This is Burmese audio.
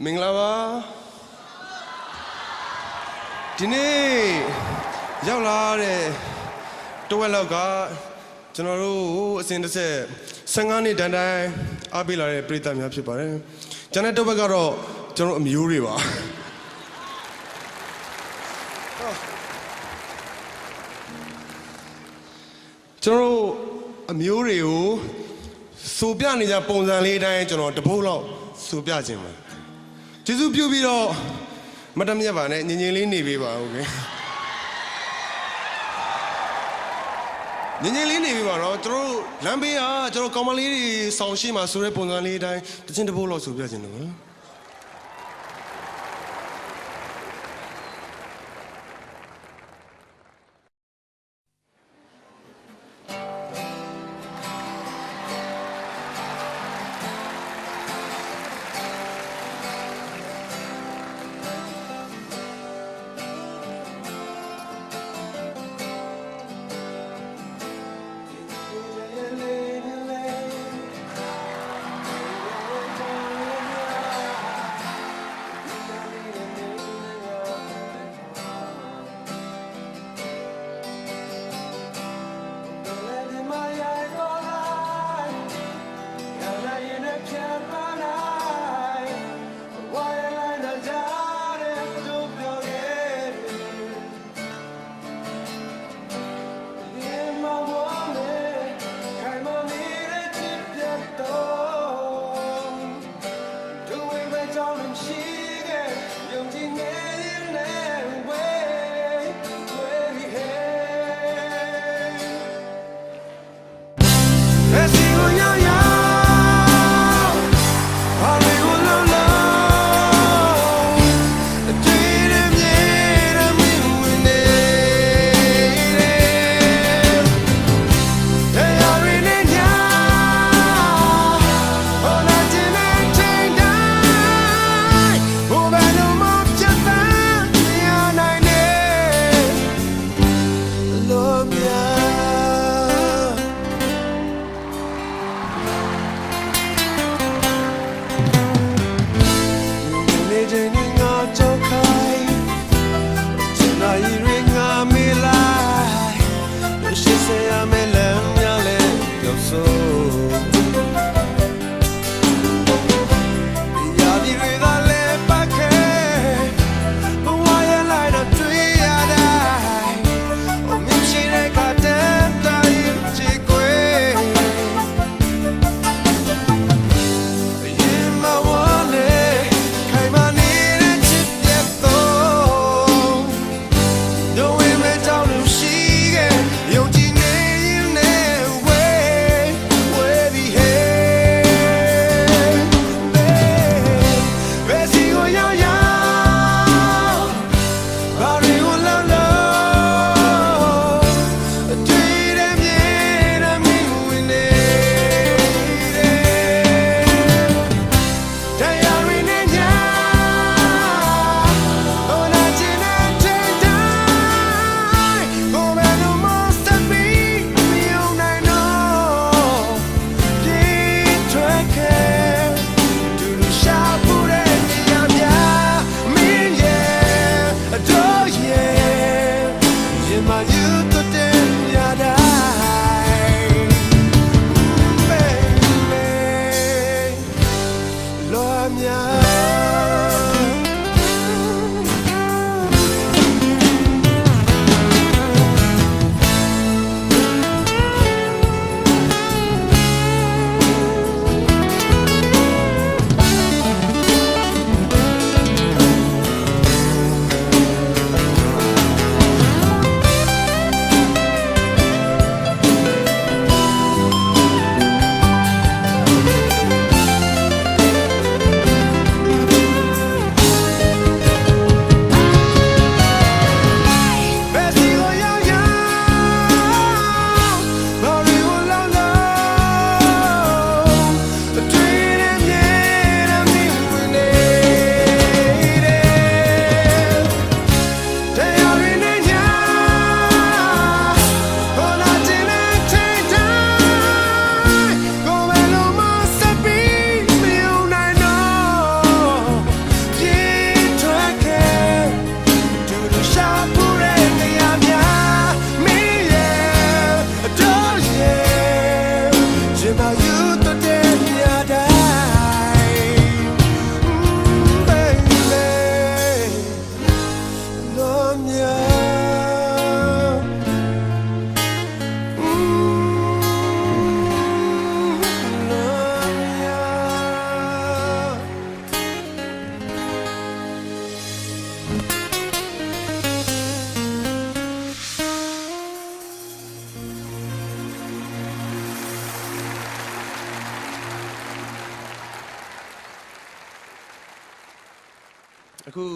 မင်္ဂလာပါဒီနေ့ရောက်လာတဲ့တဝက်လောက်ကကျွန်တော်တို့အစဉ်တစ်ဆက်15နှစ်တန်းတိုင်းအားပေးလာတဲ့ပရိသတ်များဖြစ်ပါတယ်ကျန်တဲ့တဝက်ကတော့ကျွန်တော်အမျိုးတွေပါကျွန်တော်အမျိုးတွေကိုဆိုပြနေကြပုံစံလေးအတိုင်းကျွန်တော်တပုတ်လောက်ဆိုပြခြင်းပါကျေးဇူးပြုပြီးတော့မတမရက်ပါနဲ့ငြိမ်ငြိမ်လေးနေပေးပါဦးခင်ငြိမ်ငြိမ်လေးနေပေးပါတော့ကျွန်တော်လမ်းဘေးကကျွန်တော်ကောင်မလေးတွေဆောင်းရှိမှဆိုတဲ့ပုံစံလေးအတိုင်းတချင်းတပုတ်လောက်ဆိုပြခြင်းလို့ ရင်ပါယူတော့တဲ့မြာတိုင်းbaby love youအခု